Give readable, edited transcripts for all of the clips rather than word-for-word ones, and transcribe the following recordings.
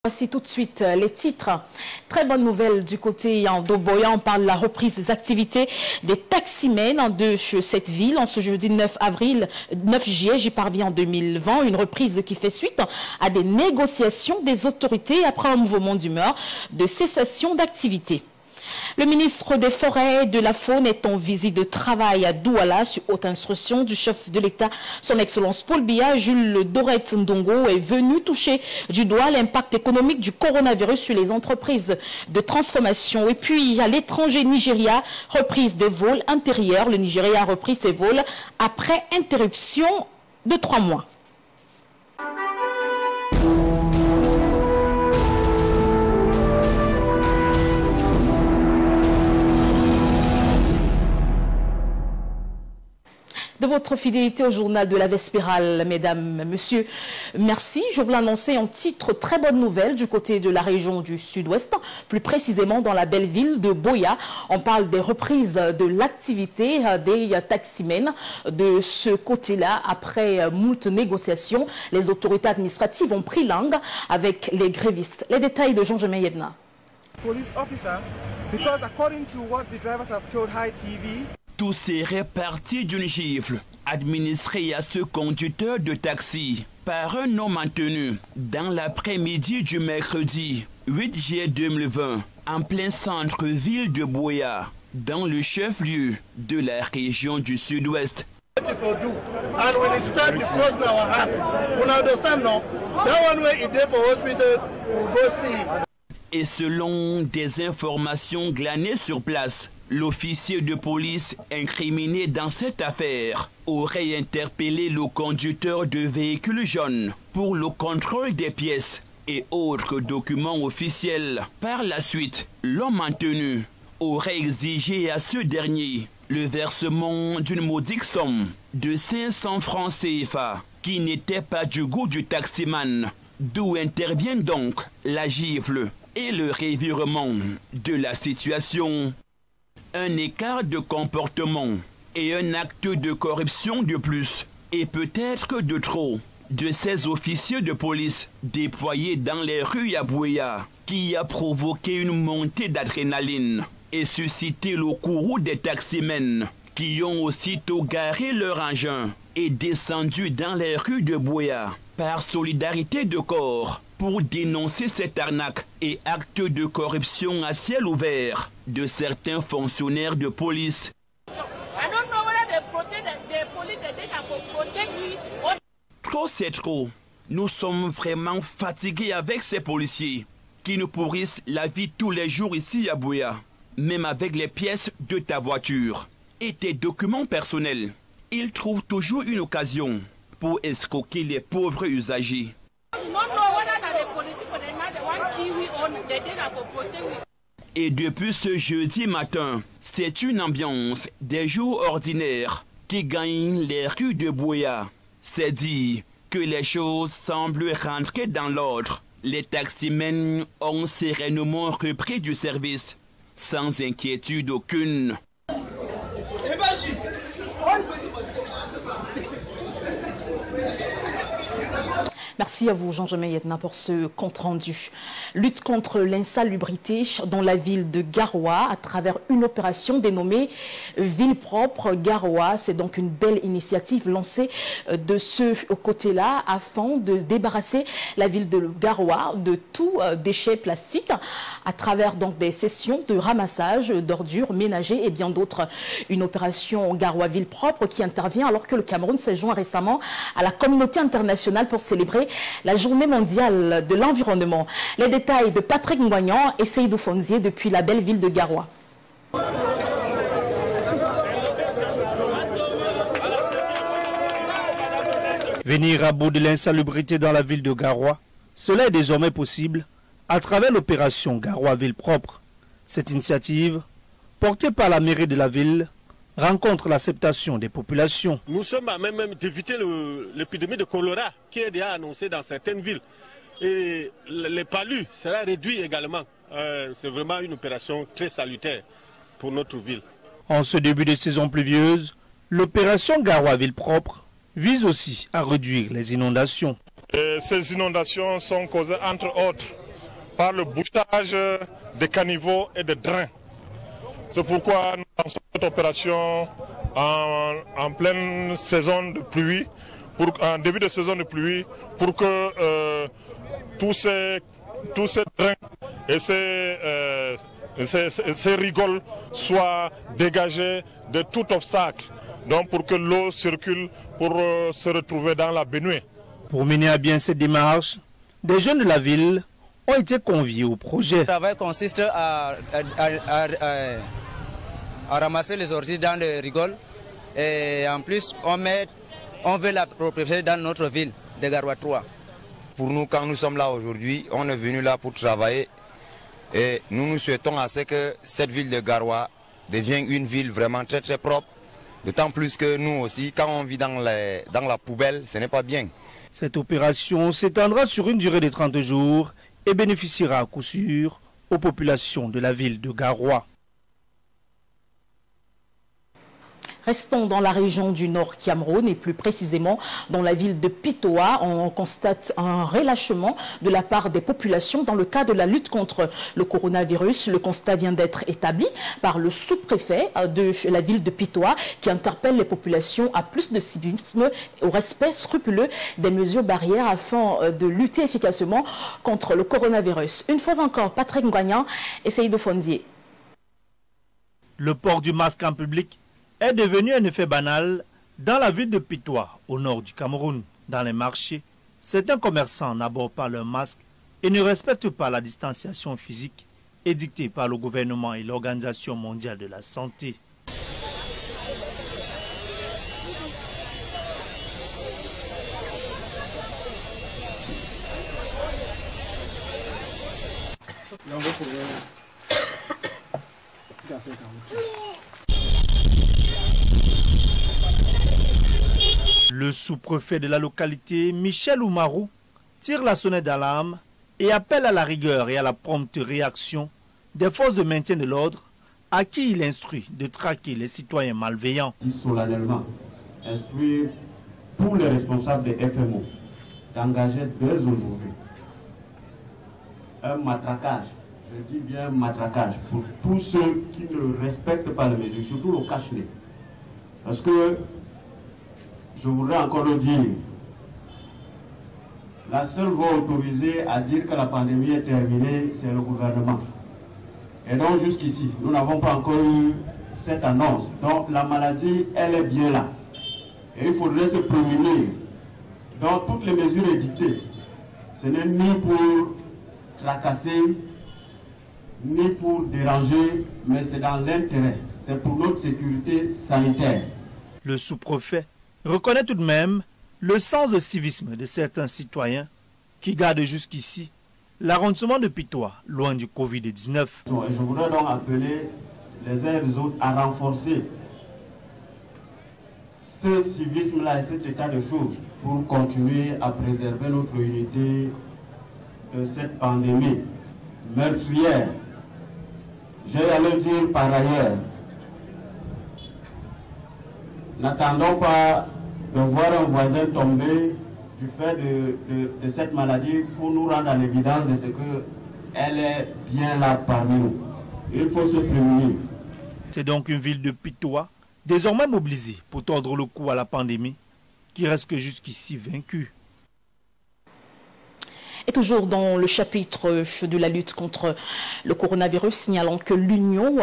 Voici tout de suite les titres. Très bonne nouvelle du côté de Boya. On parle de la reprise des activités des taximens de cette ville en ce jeudi 9 juillet, j'y parviens en 2020. Une reprise qui fait suite à des négociations des autorités après un mouvement d'humeur de cessation d'activité. Le ministre des Forêts et de la Faune est en visite de travail à Douala sur haute instruction du chef de l'État, son Excellence Paul Biya. Jules Doret Ndongo est venu toucher du doigt l'impact économique du coronavirus sur les entreprises de transformation. Et puis à l'étranger, Nigeria, reprise des vols intérieurs. Le Nigeria a repris ses vols après interruption de 3 mois. De votre fidélité au journal de la Vespérale, mesdames, messieurs, merci. Je vous l'annonçais en titre, très bonne nouvelle du côté de la région du Sud-Ouest, plus précisément dans la belle ville de Boya. On parle des reprises de l'activité des taximens de ce côté-là. Après moult négociations, les autorités administratives ont pris langue avec les grévistes. Les détails de Jean-Jemain Yedna. Police officer, because according to what the drivers have told High TV, tout serait parti d'une gifle administrée à ce conducteur de taxi par un homme maintenu dans l'après-midi du mercredi 8 juillet 2020 en plein centre-ville de Boya, dans le chef-lieu de la région du Sud-Ouest. Et selon des informations glanées sur place, l'officier de police incriminé dans cette affaire aurait interpellé le conducteur de véhicule jaune pour le contrôle des pièces et autres documents officiels. Par la suite, l'homme maintenu aurait exigé à ce dernier le versement d'une modique somme de 500 francs CFA qui n'était pas du goût du taximan, d'où intervient donc la gifle et le revirement de la situation. Un écart de comportement et un acte de corruption de plus, et peut-être de trop, de ces officiers de police déployés dans les rues à Boya, qui a provoqué une montée d'adrénaline et suscité le courroux des taximens, qui ont aussitôt garé leur engin et descendu dans les rues de Boya par solidarité de corps pour dénoncer cette arnaque et acte de corruption à ciel ouvert de certains fonctionnaires de police. Trop c'est trop. Nous sommes vraiment fatigués avec ces policiers qui nous pourrissent la vie tous les jours ici à Boya, même avec les pièces de ta voiture et tes documents personnels. Ils trouvent toujours une occasion pour escroquer les pauvres usagers. Et depuis ce jeudi matin, c'est une ambiance des jours ordinaires qui gagne les rues de Boya. C'est dire que les choses semblent rentrer dans l'ordre. Les taximens ont sereinement repris du service, sans inquiétude aucune. Merci à vous, Jean-Jemain Yedna, pour ce compte-rendu. Lutte contre l'insalubrité dans la ville de Garoua à travers une opération dénommée Ville propre Garoua. C'est donc une belle initiative lancée de ce côté-là afin de débarrasser la ville de Garoua de tout déchet plastique à travers donc des sessions de ramassage d'ordures ménagères et bien d'autres. Une opération Garoua Ville propre qui intervient alors que le Cameroun s'est joint récemment à la communauté internationale pour célébrer la journée mondiale de l'environnement. Les détails de Patrick Ngouagnan et Seydou Fonzier depuis la belle ville de Garoua. Venir à bout de l'insalubrité dans la ville de Garoua, cela est désormais possible à travers l'opération Garoua Ville propre. Cette initiative, portée par la mairie de la ville, rencontre l'acceptation des populations. Nous sommes à même d'éviter l'épidémie de choléra qui est déjà annoncée dans certaines villes. Et les palus sera réduit également. C'est vraiment une opération très salutaire pour notre ville. En ce début de saison pluvieuse, l'opération Garoua Ville propre vise aussi à réduire les inondations. Ces inondations sont causées entre autres par le bouchage des caniveaux et des drains. C'est pourquoi nous lançons cette opération en pleine saison de pluie, en début de saison de pluie, pour que tous ces drains et ces rigoles soient dégagés de tout obstacle, donc pour que l'eau circule pour se retrouver dans la baignoire. Pour mener à bien cette démarche, des jeunes de la ville ont été conviés au projet. Le travail consiste à ramasser les ordures dans les rigoles et en plus on veut la propriété dans notre ville de Garoua 3. Pour nous, quand nous sommes là aujourd'hui, on est venu là pour travailler et nous souhaitons à ce que cette ville de Garoua devienne une ville vraiment très très propre. D'autant plus que nous aussi, quand on vit dans la poubelle, ce n'est pas bien. Cette opération s'étendra sur une durée de 30 jours et bénéficiera à coup sûr aux populations de la ville de Garoua. Restons dans la région du Nord Cameroun et plus précisément dans la ville de Pitoa. On constate un relâchement de la part des populations dans le cadre de la lutte contre le coronavirus. Le constat vient d'être établi par le sous-préfet de la ville de Pitoa qui interpelle les populations à plus de civisme et au respect scrupuleux des mesures barrières afin de lutter efficacement contre le coronavirus. Une fois encore, Patrick Ngouagnan et Seydou Fondier. Le port du masque en public est devenu un effet banal dans la ville de Pitoa, au nord du Cameroun. Dans les marchés, certains commerçants n'abordent pas leur masque et ne respectent pas la distanciation physique édictée par le gouvernement et l'Organisation mondiale de la santé. Le sous-préfet de la localité, Michel Oumarou, tire la sonnette d'alarme et appelle à la rigueur et à la prompte réaction des forces de maintien de l'ordre à qui il instruit de traquer les citoyens malveillants. Solennellement, instruire tous les responsables des FMO d'engager dès aujourd'hui un matraquage, je dis bien matraquage, pour tous ceux qui ne respectent pas les mesures, surtout le cache-nez. Parce que je voudrais encore le dire, la seule voie autorisée à dire que la pandémie est terminée, c'est le gouvernement. Et donc jusqu'ici, nous n'avons pas encore eu cette annonce. Donc la maladie, elle est bien là. Et il faudrait se prémunir. Dans toutes les mesures édictées, ce n'est ni pour tracasser, ni pour déranger, mais c'est dans l'intérêt. C'est pour notre sécurité sanitaire. Le sous-préfet reconnaît tout de même le sens de civisme de certains citoyens qui gardent jusqu'ici l'arrondissement de Pitoa loin du Covid-19. Je voudrais donc appeler les uns et les autres à renforcer ce civisme-là et cet état de choses pour continuer à préserver notre unité de cette pandémie meurtrière. J'ai à le dire par ailleurs, n'attendons pas de voir un voisin tomber du fait de cette maladie pour nous rendre à l'évidence de ce qu'elle est bien là parmi nous. Il faut se prémunir. C'est donc une ville de Pitoa, désormais mobilisée pour tordre le cou à la pandémie, qui reste que jusqu'ici vaincue. Et toujours dans le chapitre de la lutte contre le coronavirus, signalons que l'Union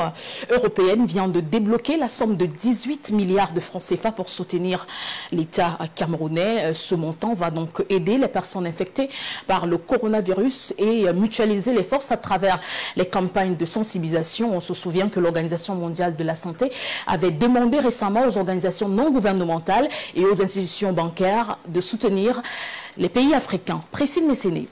européenne vient de débloquer la somme de 18 milliards de francs CFA pour soutenir l'État camerounais. Ce montant va donc aider les personnes infectées par le coronavirus et mutualiser les forces à travers les campagnes de sensibilisation. On se souvient que l'Organisation mondiale de la santé avait demandé récemment aux organisations non gouvernementales et aux institutions bancaires de soutenir les pays africains. Priscille Messéné.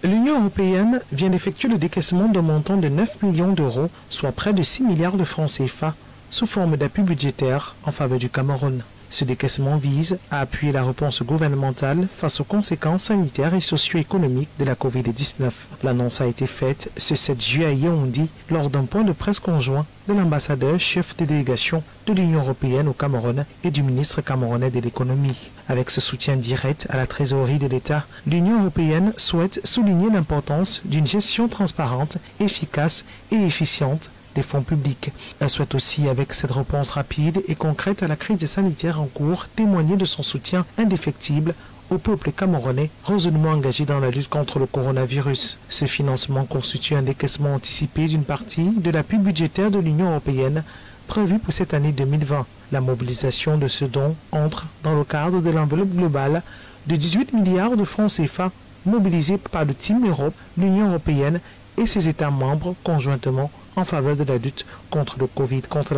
L'Union européenne vient d'effectuer le décaissement d'un montant de 9 millions d'euros, soit près de 6 milliards de francs CFA, sous forme d'appui budgétaire en faveur du Cameroun. Ce décaissement vise à appuyer la réponse gouvernementale face aux conséquences sanitaires et socio-économiques de la Covid-19. L'annonce a été faite ce 7 juillet à Yaoundé lors d'un point de presse conjoint de l'ambassadeur chef de délégation de l'Union européenne au Cameroun et du ministre camerounais de l'économie. Avec ce soutien direct à la trésorerie de l'État, l'Union européenne souhaite souligner l'importance d'une gestion transparente, efficace et efficiente des fonds publics. Elle souhaite aussi, avec cette réponse rapide et concrète à la crise sanitaire en cours, témoigner de son soutien indéfectible au peuple camerounais résolument engagé dans la lutte contre le coronavirus. Ce financement constitue un décaissement anticipé d'une partie de l'appui budgétaire de l'Union européenne prévu pour cette année 2020. La mobilisation de ce don entre dans le cadre de l'enveloppe globale de 18 milliards de francs CFA mobilisés par le Team Europe, l'Union européenne et ses États membres conjointement en faveur de la lutte contre la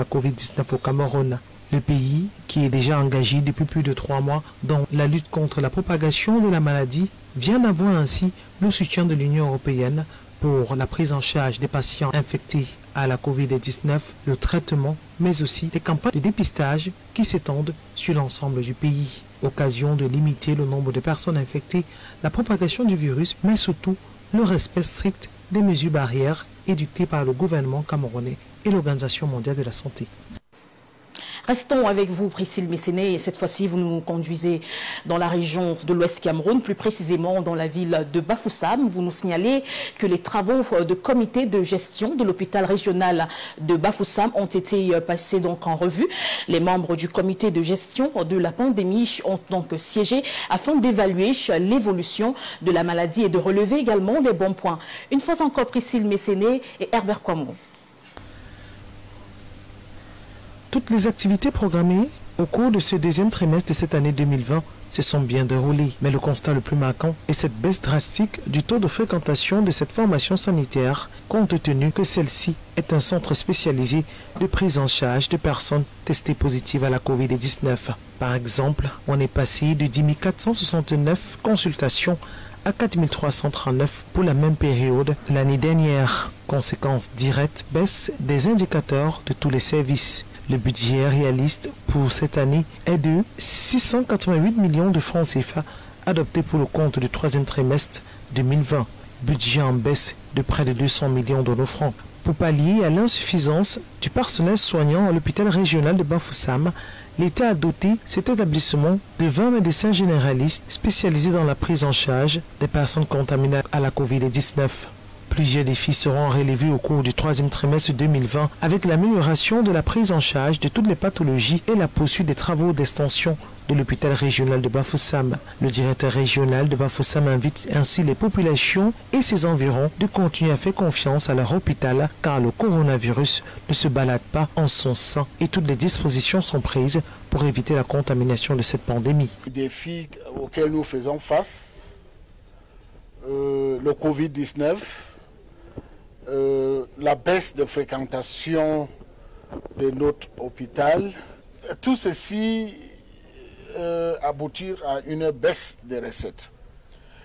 Covid-19 au Cameroun. Le pays, qui est déjà engagé depuis plus de 3 mois dans la lutte contre la propagation de la maladie, vient d'avoir ainsi le soutien de l'Union européenne pour la prise en charge des patients infectés à la Covid-19, le traitement, mais aussi les campagnes de dépistage qui s'étendent sur l'ensemble du pays. Occasion de limiter le nombre de personnes infectées, la propagation du virus, mais surtout le respect strict des mesures barrières édictées par le gouvernement camerounais et l'Organisation mondiale de la santé. Restons avec vous, Priscille Messéné, et cette fois-ci, vous nous conduisez dans la région de l'Ouest Cameroun, plus précisément dans la ville de Bafoussam. Vous nous signalez que les travaux de comité de gestion de l'hôpital régional de Bafoussam ont été passés donc en revue. Les membres du comité de gestion de la pandémie ont donc siégé afin d'évaluer l'évolution de la maladie et de relever également les bons points. Une fois encore, Priscille Messéné et Herbert Kwamo. Toutes les activités programmées au cours de ce deuxième trimestre de cette année 2020 se sont bien déroulées. Mais le constat le plus marquant est cette baisse drastique du taux de fréquentation de cette formation sanitaire, compte tenu que celle-ci est un centre spécialisé de prise en charge de personnes testées positives à la Covid-19. Par exemple, on est passé de 10 469 consultations à 4 339 pour la même période l'année dernière. Conséquence directe, baisse des indicateurs de tous les services. Le budget réaliste pour cette année est de 688 millions de francs CFA adoptés pour le compte du troisième trimestre 2020. Budget en baisse de près de 200 millions de francs. Pour pallier à l'insuffisance du personnel soignant à l'hôpital régional de Bafoussam, l'État a doté cet établissement de 20 médecins généralistes spécialisés dans la prise en charge des personnes contaminées à la Covid-19. Plusieurs défis seront relevés au cours du troisième trimestre 2020 avec l'amélioration de la prise en charge de toutes les pathologies et la poursuite des travaux d'extension de l'hôpital régional de Bafoussam. Le directeur régional de Bafoussam invite ainsi les populations et ses environs de continuer à faire confiance à leur hôpital car le coronavirus ne se balade pas en son sein et toutes les dispositions sont prises pour éviter la contamination de cette pandémie. Les défis auxquels nous faisons face, le Covid-19, la baisse de fréquentation de notre hôpital, tout ceci aboutir à une baisse des recettes.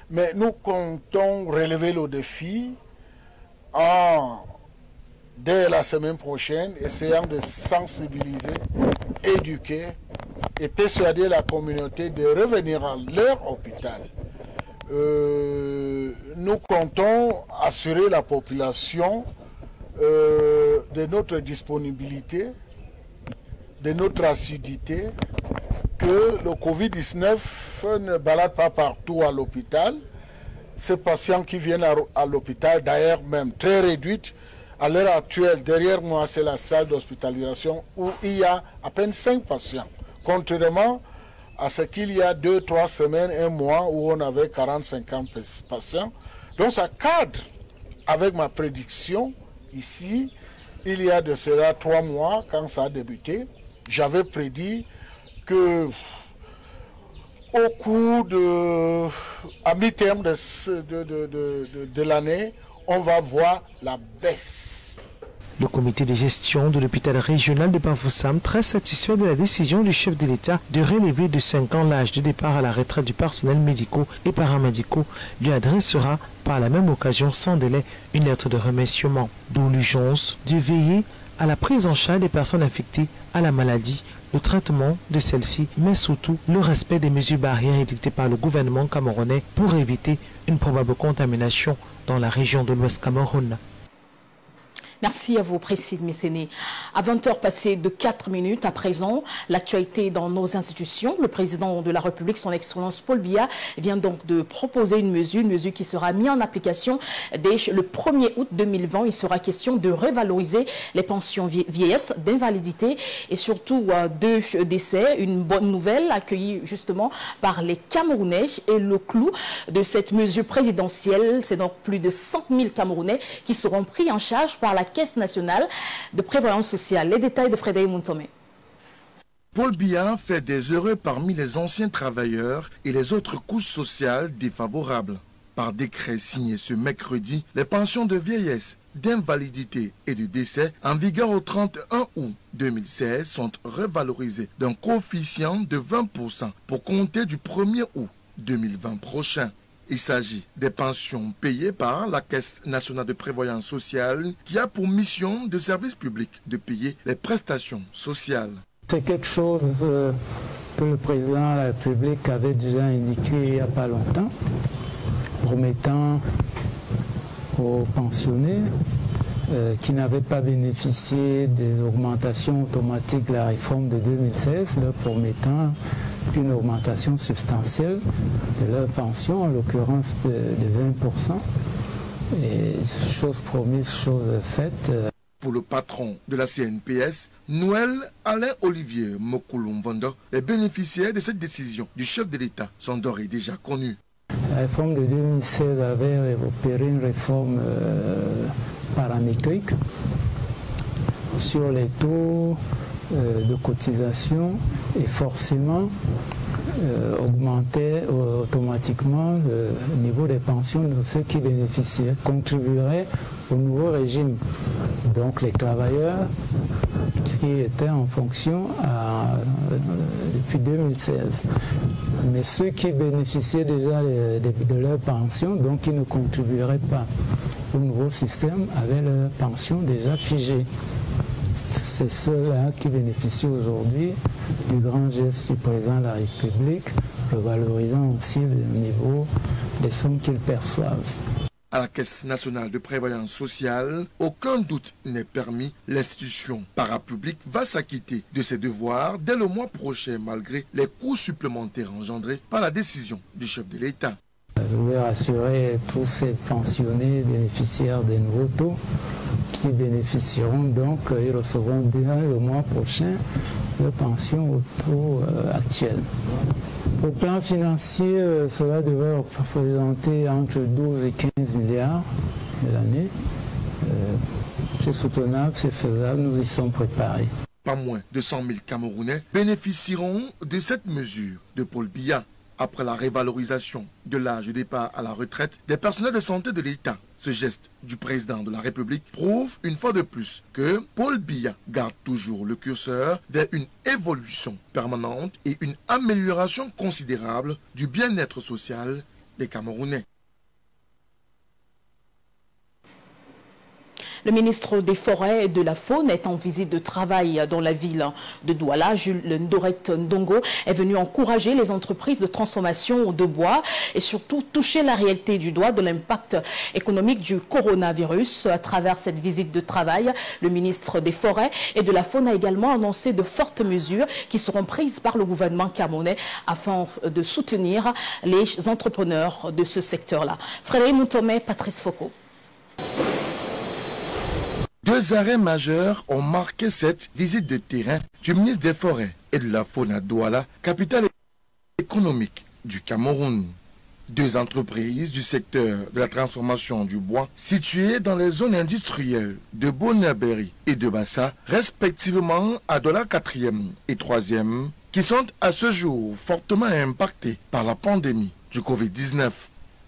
Mais nous comptons relever le défi dès la semaine prochaine, essayant de sensibiliser, éduquer et persuader la communauté de revenir à leur hôpital. Nous comptons assurer la population de notre disponibilité, de notre assiduité, que le Covid-19 ne balade pas partout à l'hôpital. Ces patients qui viennent à l'hôpital, d'ailleurs même très réduite, à l'heure actuelle, derrière moi, c'est la salle d'hospitalisation où il y a à peine 5 patients, contrairement à ce qu'il y a 2-3 semaines, 1 mois, où on avait 40-50 patients. Donc ça cadre avec ma prédiction ici. Il y a de cela 3 mois, quand ça a débuté, j'avais prédit que au cours à mi-terme de l'année, on va voir la baisse. Le comité de gestion de l'hôpital régional de Bafoussam, très satisfait de la décision du chef de l'État de relever de 5 ans l'âge de départ à la retraite du personnel médicaux et paramédicaux, lui adressera par la même occasion sans délai une lettre de remerciement, d'où l'urgence de veiller à la prise en charge des personnes infectées à la maladie, le traitement de celle-ci, mais surtout le respect des mesures barrières édictées par le gouvernement camerounais pour éviter une probable contamination dans la région de l'Ouest Cameroun. Merci à vous, Précide Messéné. À 20h passées de 4 minutes, à présent, l'actualité dans nos institutions. Le président de la République, son Excellence Paul Biya, vient donc de proposer une mesure qui sera mise en application dès le 1er août 2020. Il sera question de revaloriser les pensions vieillesse, d'invalidité et surtout de décès. Une bonne nouvelle accueillie justement par les Camerounais. Et le clou de cette mesure présidentielle, c'est donc plus de 100 000 Camerounais qui seront pris en charge par la Caisse nationale de prévoyance sociale. Les détails de Frédéric Montomé. Paul Biya fait des heureux parmi les anciens travailleurs et les autres couches sociales défavorables. Par décret signé ce mercredi, les pensions de vieillesse, d'invalidité et de décès en vigueur au 31 août 2016 sont revalorisées d'un coefficient de 20% pour compter du 1er août 2020 prochain. Il s'agit des pensions payées par la Caisse nationale de prévoyance sociale qui a pour mission de service public de payer les prestations sociales. C'est quelque chose que le président de la République avait déjà indiqué il n'y a pas longtemps, promettant aux pensionnés qui n'avaient pas bénéficié des augmentations automatiques de la réforme de 2016, leur promettant une augmentation substantielle de leur pension, en l'occurrence de 20%. Et chose promise, chose faite. Pour le patron de la CNPS, Noël Alain Olivier Mokoulumbondo, les bénéficiaires de cette décision du chef de l'État sont d'ores et déjà connus. La réforme de 2016 avait opéré une réforme paramétrique sur les taux de cotisation et forcément augmentait automatiquement le niveau des pensions de ceux qui bénéficiaient, contribueraient au nouveau régime. Donc les travailleurs qui étaient en fonction depuis 2016. Mais ceux qui bénéficiaient déjà de leur pension, donc qui ne contribueraient pas au nouveau système, avaient leur pension déjà figée. C'est ceux-là qui bénéficient aujourd'hui du grand geste du président de la République, revalorisant aussi le niveau des sommes qu'ils perçoivent. À la Caisse nationale de prévoyance sociale, aucun doute n'est permis. L'institution parapublique va s'acquitter de ses devoirs dès le mois prochain, malgré les coûts supplémentaires engendrés par la décision du chef de l'État. Je voulais rassurer tous ces pensionnés bénéficiaires des nouveaux taux qui bénéficieront donc, ils recevront dès le mois prochain leur pension au taux actuel. Au plan financier, cela devrait représenter entre 12 et 15 milliards de l'année. C'est soutenable, c'est faisable, nous y sommes préparés. Pas moins de 100 000 Camerounais bénéficieront de cette mesure de Paul Biya. Après la révalorisation de l'âge de départ à la retraite des personnels de santé de l'État, ce geste du président de la République prouve une fois de plus que Paul Biya garde toujours le curseur vers une évolution permanente et une amélioration considérable du bien-être social des Camerounais. Le ministre des Forêts et de la Faune est en visite de travail dans la ville de Douala. Jules Ndoret Ndongo est venu encourager les entreprises de transformation de bois et surtout toucher la réalité du doigt de l'impact économique du coronavirus. À travers cette visite de travail, le ministre des Forêts et de la Faune a également annoncé de fortes mesures qui seront prises par le gouvernement camerounais afin de soutenir les entrepreneurs de ce secteur-là. Frédéric Montomé, Patrice Foucault. Deux arrêts majeurs ont marqué cette visite de terrain du ministre des Forêts et de la Faune à Douala, capitale économique du Cameroun. Deux entreprises du secteur de la transformation du bois situées dans les zones industrielles de Bonaberi et de Bassa, respectivement à Douala 4e et 3e, qui sont à ce jour fortement impactées par la pandémie du Covid-19.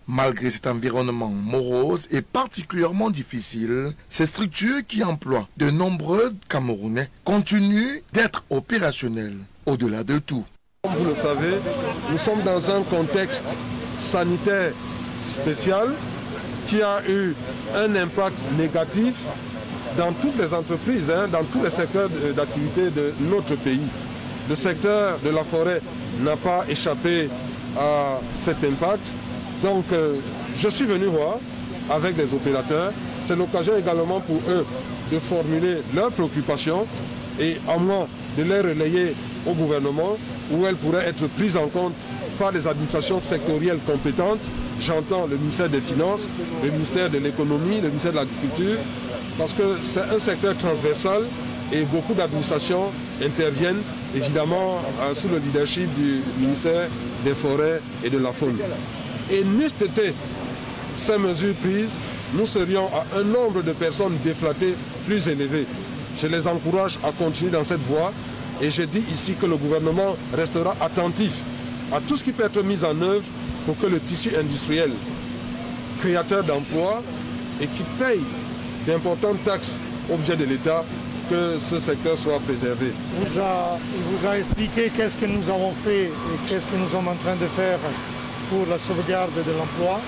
Malgré cet environnement morose et particulièrement difficile, ces structures qui emploient de nombreux Camerounais continuent d'être opérationnelles au-delà de tout. Comme vous le savez, nous sommes dans un contexte sanitaire spécial qui a eu un impact négatif dans toutes les entreprises, dans tous les secteurs d'activité de notre pays. Le secteur de la forêt n'a pas échappé à cet impact. Donc je suis venu voir avec les opérateurs. C'est l'occasion également pour eux de formuler leurs préoccupations et à moi de les relayer au gouvernement où elles pourraient être prises en compte par les administrations sectorielles compétentes. J'entends le ministère des Finances, le ministère de l'Économie, le ministère de l'Agriculture, parce que c'est un secteur transversal et beaucoup d'administrations interviennent évidemment sous le leadership du ministère des Forêts et de la Faune. Et n'eussent été ces mesures prises, nous serions à un nombre de personnes déflattées plus élevé. Je les encourage à continuer dans cette voie et je dis ici que le gouvernement restera attentif à tout ce qui peut être mis en œuvre pour que le tissu industriel, créateur d'emplois et qui paye d'importantes taxes objet de l'État, que ce secteur soit préservé. Il vous a expliqué qu'est-ce que nous avons fait et qu'est-ce que nous sommes en train de faire pour la sauvegarde de l'emploi.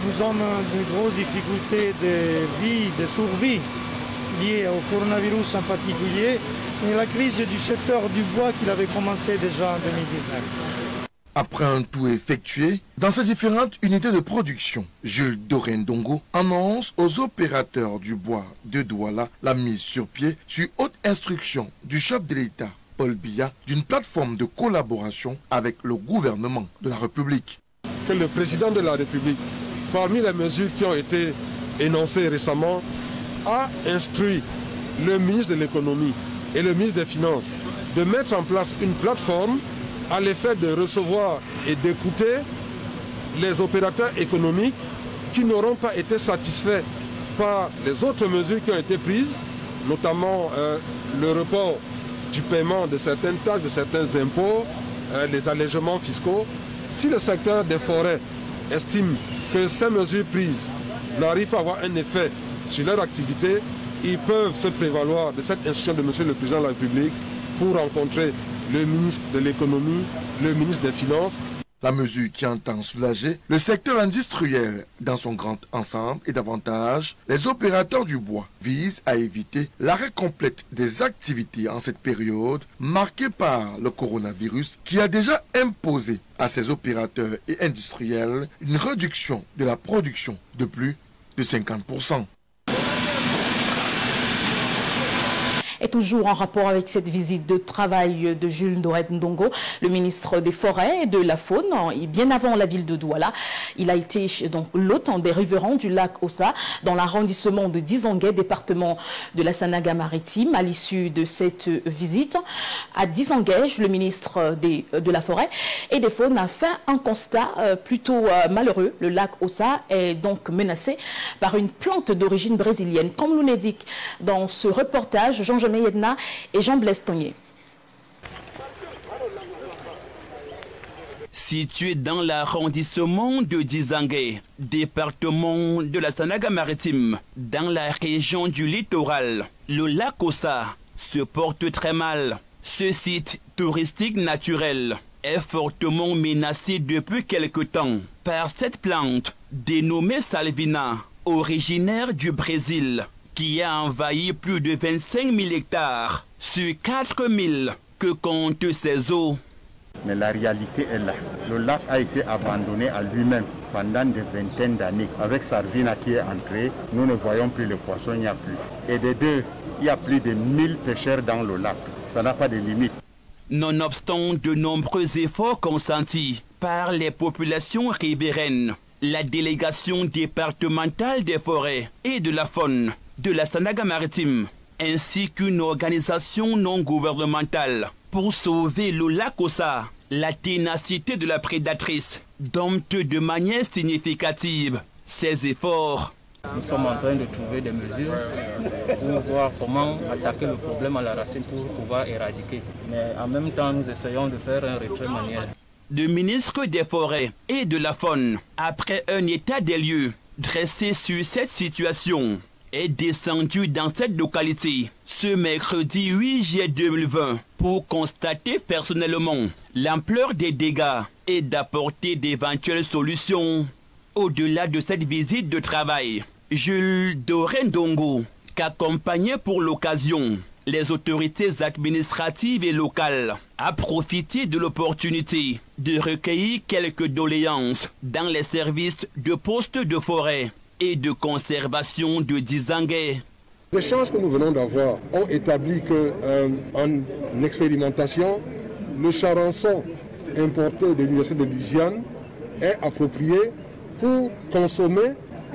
Nous avons de grosses difficultés de vie, de survie liées au coronavirus en particulier et la crise du secteur du bois qui avait commencé déjà en 2019. Après un tour effectué dans ces différentes unités de production, Jules Dorendongo annonce aux opérateurs du bois de Douala la mise sur pied, sur haute instruction du chef de l'État, Paul Biya, d'une plateforme de collaboration avec le gouvernement de la République. Que le président de la République, parmi les mesures qui ont été énoncées récemment, a instruit le ministre de l'Économie et le ministre des Finances de mettre en place une plateforme à l'effet de recevoir et d'écouter les opérateurs économiques qui n'auront pas été satisfaits par les autres mesures qui ont été prises, notamment le report du paiement de certaines taxes, de certains impôts, les allègements fiscaux. Si le secteur des forêts estime que ces mesures prises n'arrivent pas à avoir un effet sur leur activité, ils peuvent se prévaloir de cette institution de M. le Président de la République pour rencontrer le ministre de l'Économie, le ministre des Finances. La mesure qui entend soulager le secteur industriel dans son grand ensemble et davantage les opérateurs du bois vise à éviter l'arrêt complète des activités en cette période marquée par le coronavirus qui a déjà imposé à ces opérateurs et industriels une réduction de la production de plus de 50%. Et toujours en rapport avec cette visite de travail de Jules Dorendongo, le ministre des Forêts et de la Faune, et bien avant la ville de Douala, il a été donc l'hôte des riverains du lac Ossa dans l'arrondissement de Dizangué, département de la Sanaga-Maritime. À l'issue de cette visite à Dizangué, le ministre de la Forêt et des Faunes a fait un constat plutôt malheureux. Le lac Ossa est donc menacé par une plante d'origine brésilienne. Comme l'on l'indique dans ce reportage, Jean-Jamé Yedna et Jean-Blaise Tonnier. Situé dans l'arrondissement de Dizangué, département de la Sanaga-Maritime, dans la région du littoral, le lac Ossa se porte très mal. Ce site touristique naturel est fortement menacé depuis quelque temps par cette plante dénommée Salvina, originaire du Brésil, qui a envahi plus de 25 000 hectares sur 4 000 que comptent ses eaux. Mais la réalité est là. Le lac a été abandonné à lui-même pendant des vingtaines d'années. Avec Salvina qui est entrée, nous ne voyons plus le poisson, il n'y a plus. Et des deux, il y a plus de 1000 pêcheurs dans le lac. Ça n'a pas de limite. Nonobstant de nombreux efforts consentis par les populations riveraines, la délégation départementale des forêts et de la faune de la Sanaga-Maritime, ainsi qu'une organisation non gouvernementale pour sauver le lac Ossa, la ténacité de la prédatrice dompte de manière significative ces efforts. Nous sommes en train de trouver des mesures pour voir comment attaquer le problème à la racine pour pouvoir éradiquer. Mais en même temps, nous essayons de faire un retrait manuel. Le ministre des Forêts et de la Faune, après un état des lieux dressé sur cette situation, est descendu dans cette localité ce mercredi 8 juillet 2020 pour constater personnellement l'ampleur des dégâts et d'apporter d'éventuelles solutions. Au-delà de cette visite de travail, Jules Dorendongo qu'accompagner pour l'occasion. Les autorités administratives et locales a profité de l'opportunité de recueillir quelques doléances dans les services de poste de forêt et de conservation de Dizangué. Les échanges que nous venons d'avoir ont établi qu'en expérimentation, le charançon importé de l'université de Louisiane est approprié pour consommer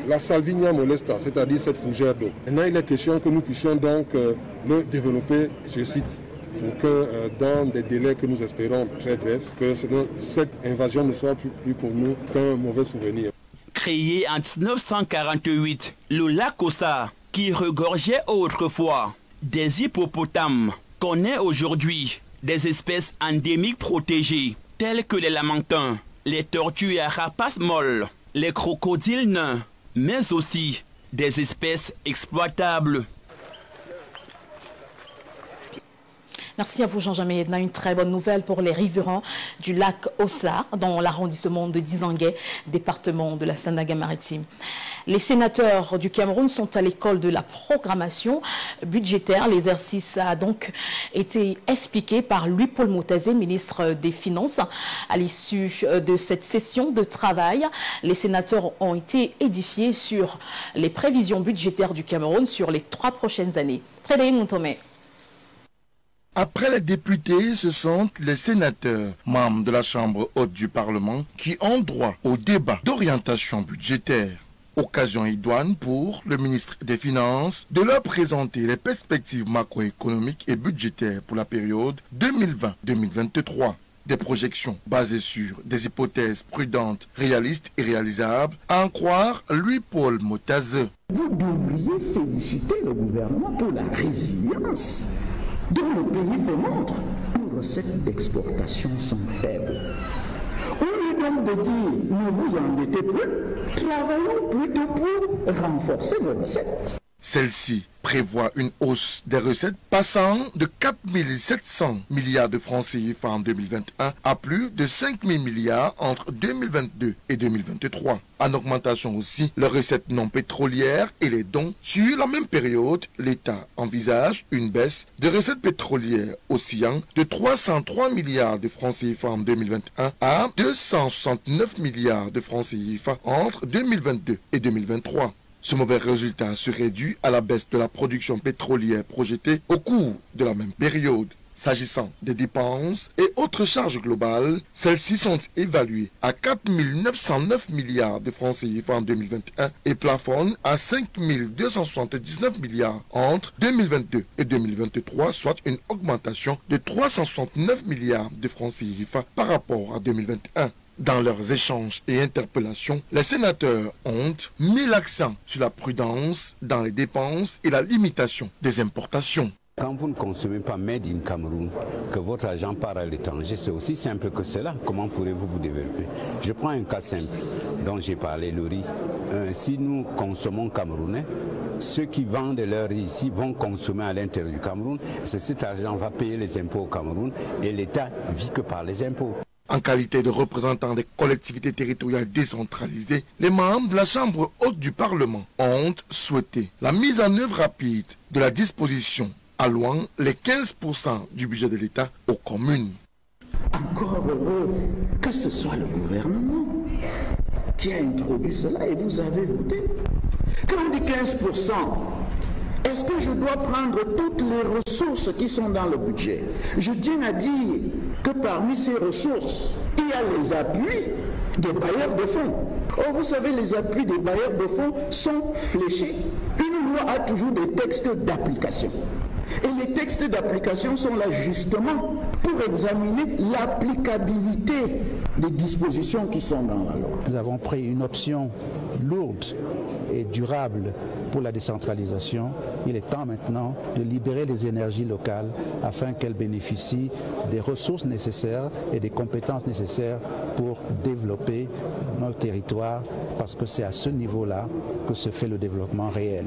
la Salvinia molesta, c'est-à-dire cette fougère d'eau. Maintenant, il est question que nous puissions donc le développer sur site pour que dans des délais que nous espérons très brefs, que cette invasion ne soit plus pour nous qu'un mauvais souvenir. Créé en 1948, le lac Ossa, qui regorgeait autrefois des hippopotames, connaît aujourd'hui des espèces endémiques protégées, telles que les lamantins, les tortues à rapaces molles, les crocodiles nains, mais aussi des espèces exploitables. Merci à vous, Jean-Jean Yedna. Une très bonne nouvelle pour les riverains du lac Ossa, dans l'arrondissement de Dizangué, département de la Sandaga-Maritime. Les sénateurs du Cameroun sont à l'école de la programmation budgétaire. L'exercice a donc été expliqué par Louis-Paul Motazé, ministre des Finances. À l'issue de cette session de travail, les sénateurs ont été édifiés sur les prévisions budgétaires du Cameroun sur les 3 prochaines années. Frédéric Montomé. Après les députés, ce sont les sénateurs, membres de la Chambre haute du Parlement, qui ont droit au débat d'orientation budgétaire. Occasion idoine pour le ministre des Finances de leur présenter les perspectives macroéconomiques et budgétaires pour la période 2020-2023. Des projections basées sur des hypothèses prudentes, réalistes et réalisables, à en croire Louis-Paul Motazé. Vous devriez féliciter le gouvernement pour la résilience dont le pays fait montre. Les recettes d'exportation sont faibles. Au lieu donc de dire ne vous endettez plus, travaillons plutôt pour renforcer vos recettes. Celle-ci prévoit une hausse des recettes passant de 4 700 milliards de francs CFA en 2021 à plus de 5 000 milliards entre 2022 et 2023. En augmentation aussi, les recettes non pétrolières et les dons. Sur la même période, l'État envisage une baisse de recettes pétrolières oscillant de 303 milliards de francs CFA en 2021 à 269 milliards de francs CFA entre 2022 et 2023. Ce mauvais résultat serait dû à la baisse de la production pétrolière projetée au cours de la même période. S'agissant des dépenses et autres charges globales, celles-ci sont évaluées à 4 909 milliards de francs CFA en 2021 et plafonnent à 5 279 milliards entre 2022 et 2023, soit une augmentation de 369 milliards de francs CFA par rapport à 2021. Dans leurs échanges et interpellations, les sénateurs ont mis l'accent sur la prudence dans les dépenses et la limitation des importations. Quand vous ne consommez pas Made in Cameroun, que votre argent part à l'étranger, c'est aussi simple que cela. Comment pourrez-vous vous développer? Je prends un cas simple dont j'ai parlé, le riz. Si nous consommons camerounais, ceux qui vendent leur riz ici vont consommer à l'intérieur du Cameroun. Cet argent va payer les impôts au Cameroun et l'État vit que par les impôts. En qualité de représentants des collectivités territoriales décentralisées, les membres de la Chambre haute du Parlement ont souhaité la mise en œuvre rapide de la disposition allouant les 15% du budget de l'État aux communes. Encore heureux que ce soit le gouvernement qui a introduit cela et vous avez voté. Quand on dit 15%, est-ce que je dois prendre toutes les ressources qui sont dans le budget? Je tiens à dire que parmi ces ressources, il y a les appuis des bailleurs de fonds. Or, vous savez, les appuis des bailleurs de fonds sont fléchés. Une loi a toujours des textes d'application. Et les textes d'application sont là justement pour examiner l'applicabilité des dispositions qui sont dans la loi. Nous avons pris une option lourde et durable pour la décentralisation. Il est temps maintenant de libérer les énergies locales afin qu'elles bénéficient des ressources nécessaires et des compétences nécessaires pour développer nos territoires, parce que c'est à ce niveau-là que se fait le développement réel.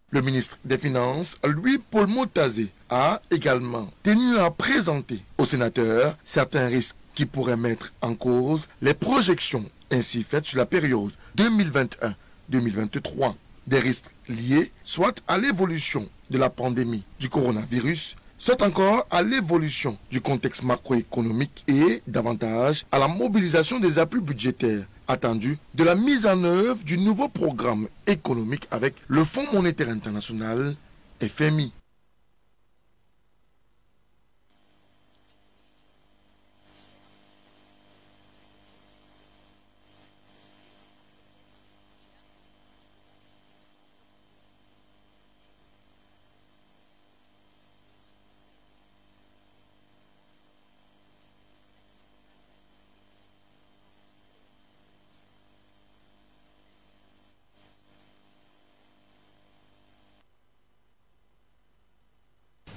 Le ministre des Finances, Louis-Paul Motazé, a également tenu à présenter aux sénateurs certains risques qui pourraient mettre en cause les projections ainsi faites sur la période 2021-2023. des risques liés soit à l'évolution de la pandémie du coronavirus, soit encore à l'évolution du contexte macroéconomique et davantage à la mobilisation des appuis budgétaires attendus de la mise en œuvre du nouveau programme économique avec le Fonds monétaire international, FMI.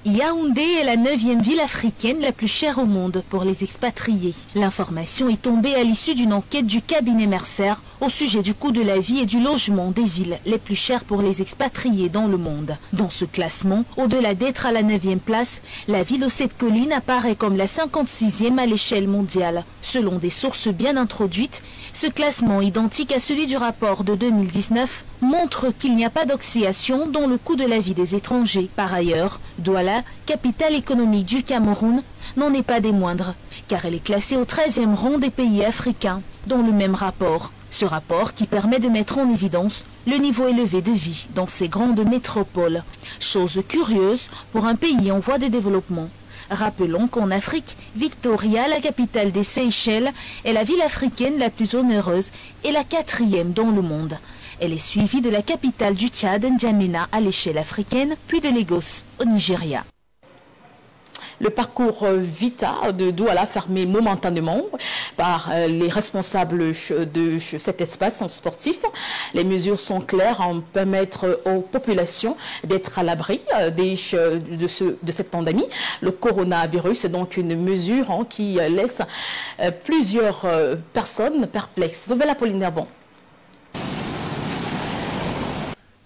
Yaoundé est la 9e ville africaine la plus chère au monde pour les expatriés. L'information est tombée à l'issue d'une enquête du cabinet Mercer au sujet du coût de la vie et du logement des villes les plus chères pour les expatriés dans le monde. Dans ce classement, au-delà d'être à la 9e place, la ville aux 7 collines apparaît comme la 56e à l'échelle mondiale. Selon des sources bien introduites, ce classement, identique à celui du rapport de 2019, montre qu'il n'y a pas d'oscillation dans le coût de la vie des étrangers. Par ailleurs, Douala, capitale économique du Cameroun, n'en est pas des moindres, car elle est classée au 13e rang des pays africains, dans le même rapport. Ce rapport qui permet de mettre en évidence le niveau élevé de vie dans ces grandes métropoles. Chose curieuse pour un pays en voie de développement. Rappelons qu'en Afrique, Victoria, la capitale des Seychelles, est la ville africaine la plus onéreuse et la 4e dans le monde. Elle est suivie de la capitale du Tchad, N'Djamena, à l'échelle africaine, puis de Lagos, au Nigeria. Le parcours Vita de Douala fermé momentanément par les responsables de cet espace sportif. Les mesures sont claires en permettre aux populations d'être à l'abri de cette pandémie. Le coronavirus est donc une mesure qui laisse plusieurs personnes perplexes. Nouvelle Apollinaire Bon.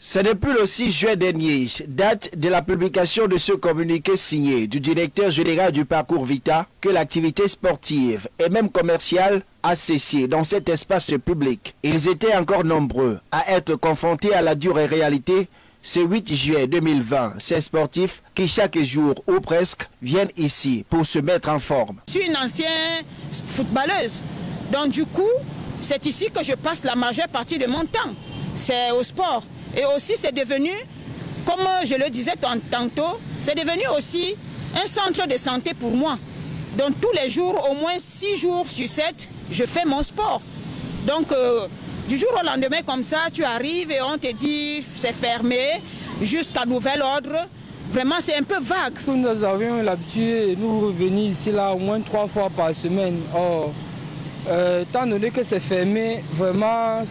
C'est depuis le 6 juin dernier, date de la publication de ce communiqué signé du directeur général du parcours Vita, que l'activité sportive et même commerciale a cessé dans cet espace public. Ils étaient encore nombreux à être confrontés à la dure réalité. Ce 8 juillet 2020, ces sportifs qui chaque jour ou presque viennent ici pour se mettre en forme. Je suis une ancienne footballeuse, donc du coup, c'est ici que je passe la majeure partie de mon temps. C'est au sport. Et aussi, c'est devenu, comme je le disais tantôt, c'est devenu aussi un centre de santé pour moi. Donc tous les jours, au moins 6 jours sur 7, je fais mon sport. Donc du jour au lendemain comme ça, tu arrives et on te dit c'est fermé jusqu'à nouvel ordre. Vraiment, c'est un peu vague. Nous avions l'habitude de nous revenir ici là au moins 3 fois par semaine. Or, étant donné que c'est fermé, vraiment,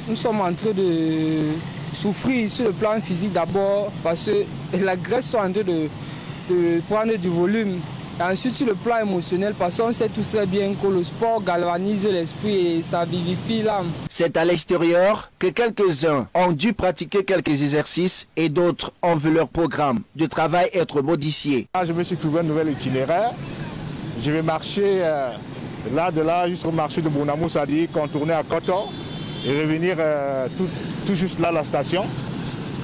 nous sommes en train de souffrir sur le plan physique d'abord parce que la graisse est en train de prendre du volume. Et ensuite sur le plan émotionnel parce qu'on sait tous très bien que le sport galvanise l'esprit et ça vivifie l'âme. C'est à l'extérieur que quelques-uns ont dû pratiquer quelques exercices et d'autres ont vu leur programme de travail être modifié. Je me suis trouvé un nouvel itinéraire. Je vais marcher là de là jusqu'au marché de Bounamou-Sadi, contourner à Koto et revenir tout juste là à la station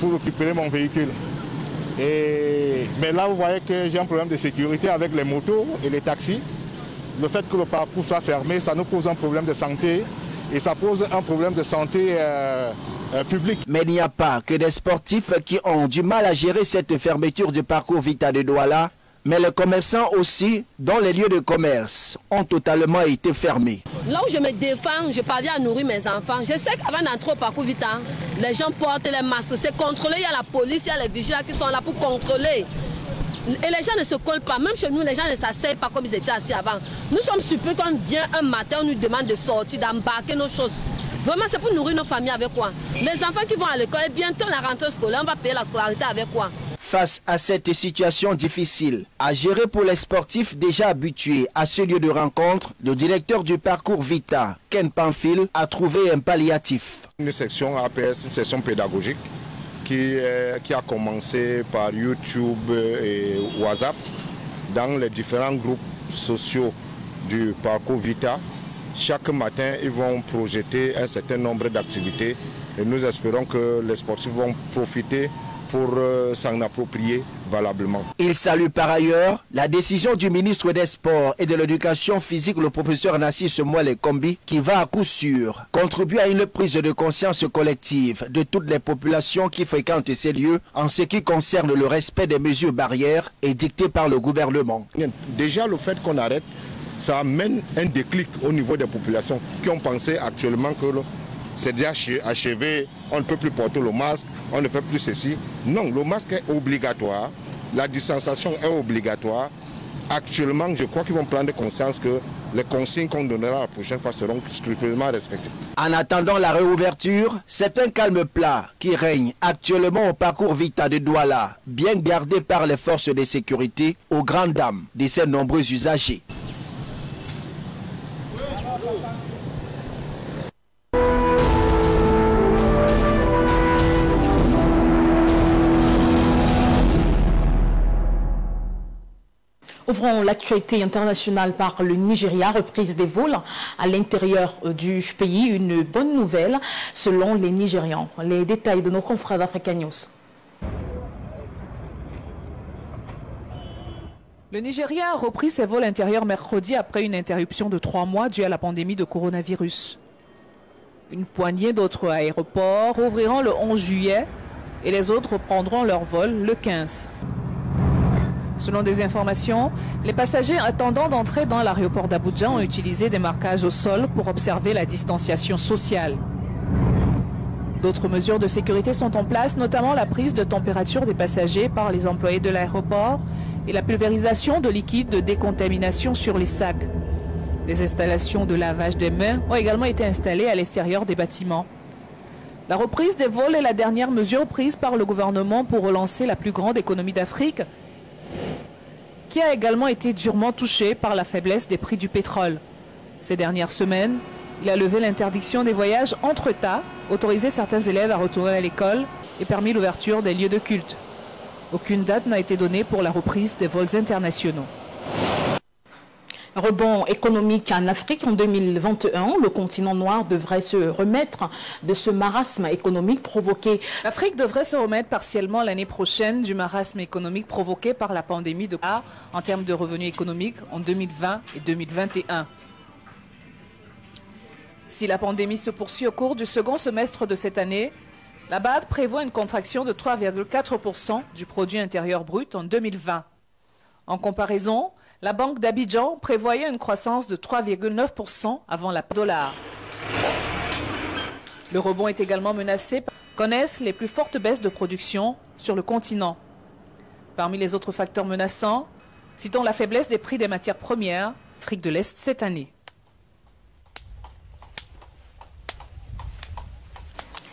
pour récupérer mon véhicule. Mais là, vous voyez que j'ai un problème de sécurité avec les motos et les taxis. Le fait que le parcours soit fermé, ça nous pose un problème de santé et ça pose un problème de santé publique. Mais il n'y a pas que des sportifs qui ont du mal à gérer cette fermeture du parcours Vita de Douala, mais les commerçants aussi, dans les lieux de commerce, ont totalement été fermés. Là où je me défends, je parviens à nourrir mes enfants. Je sais qu'avant d'entrer au parcours Vita, les gens portent les masques. C'est contrôlé, il y a la police, il y a les vigilants qui sont là pour contrôler. Et les gens ne se collent pas. Même chez nous, les gens ne s'asseyent pas comme ils étaient assis avant. Nous sommes surpris quand on vient un matin, on nous demande de sortir, d'embarquer nos choses. Vraiment, c'est pour nourrir nos familles avec quoi? Les enfants qui vont à l'école, et bientôt la rentrée scolaire, on va payer la scolarité avec quoi? Face à cette situation difficile à gérer pour les sportifs déjà habitués à ce lieu de rencontre, le directeur du parcours Vita, Ken Pamphile, a trouvé un palliatif. Une section APS, une section pédagogique qui a commencé par YouTube et WhatsApp dans les différents groupes sociaux du parcours Vita. Chaque matin, ils vont projeter un certain nombre d'activités Et nous espérons que les sportifs vont profiter pour s'en approprier valablement. Il salue par ailleurs la décision du ministre des Sports et de l'Éducation physique, le professeur Nassis Mouale Kombi, qui va à coup sûr contribuer à une prise de conscience collective de toutes les populations qui fréquentent ces lieux en ce qui concerne le respect des mesures barrières édictées par le gouvernement. Déjà le fait qu'on arrête, ça amène un déclic au niveau des populations qui ont pensé actuellement que c'est déjà achevé, on ne peut plus porter le masque, on ne fait plus ceci. Non, le masque est obligatoire, la distanciation est obligatoire. Actuellement, je crois qu'ils vont prendre conscience que les consignes qu'on donnera la prochaine fois seront scrupuleusement respectées. En attendant la réouverture, c'est un calme plat qui règne actuellement au parcours Vita de Douala, bien gardé par les forces de sécurité aux grandes dames de ces nombreux usagers. Ouvrons l'actualité internationale par le Nigeria, reprise des vols à l'intérieur du pays. Une bonne nouvelle selon les Nigérians. Les détails de nos confrères d'Africa News. Le Nigeria a repris ses vols intérieurs mercredi après une interruption de 3 mois due à la pandémie de coronavirus. Une poignée d'autres aéroports ouvriront le 11 juillet et les autres reprendront leur vol le 15. Selon des informations, les passagers attendant d'entrer dans l'aéroport d'Abuja ont utilisé des marquages au sol pour observer la distanciation sociale. D'autres mesures de sécurité sont en place, notamment la prise de température des passagers par les employés de l'aéroport et la pulvérisation de liquide de décontamination sur les sacs. Des installations de lavage des mains ont également été installées à l'extérieur des bâtiments. La reprise des vols est la dernière mesure prise par le gouvernement pour relancer la plus grande économie d'Afrique, qui a également été durement touché par la faiblesse des prix du pétrole. Ces dernières semaines, il a levé l'interdiction des voyages entre États, autorisé certains élèves à retourner à l'école et permis l'ouverture des lieux de culte. Aucune date n'a été donnée pour la reprise des vols internationaux. Rebond économique en Afrique en 2021, le continent noir devrait se remettre de ce marasme économique provoqué. L'Afrique devrait se remettre partiellement l'année prochaine du marasme économique provoqué par la pandémie de Covid en termes de revenus économiques en 2020 et 2021. Si la pandémie se poursuit au cours du second semestre de cette année, la BAD prévoit une contraction de 3,4% du produit intérieur brut en 2020. En comparaison, la Banque d'Abidjan prévoyait une croissance de 3,9% avant la dollar. Le rebond est également menacé par connaissent les plus fortes baisses de production sur le continent. Parmi les autres facteurs menaçants, citons la faiblesse des prix des matières premières, Afrique de l'Est cette année.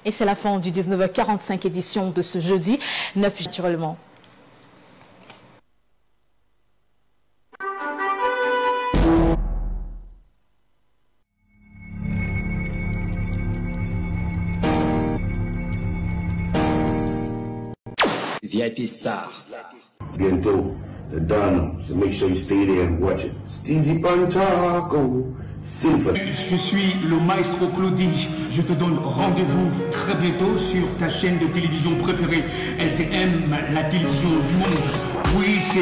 Et c'est la fin du 19h45 édition de ce jeudi 9 juillet naturellement. VIP Star. Bientôt, the Dano, so make sure you stay there and watch it. Steezy Pantaco, Symphony. Je suis le maestro Claudie. Je te donne rendez-vous très bientôt sur ta chaîne de télévision préférée, LTM, la télévision du monde. Oui, c'est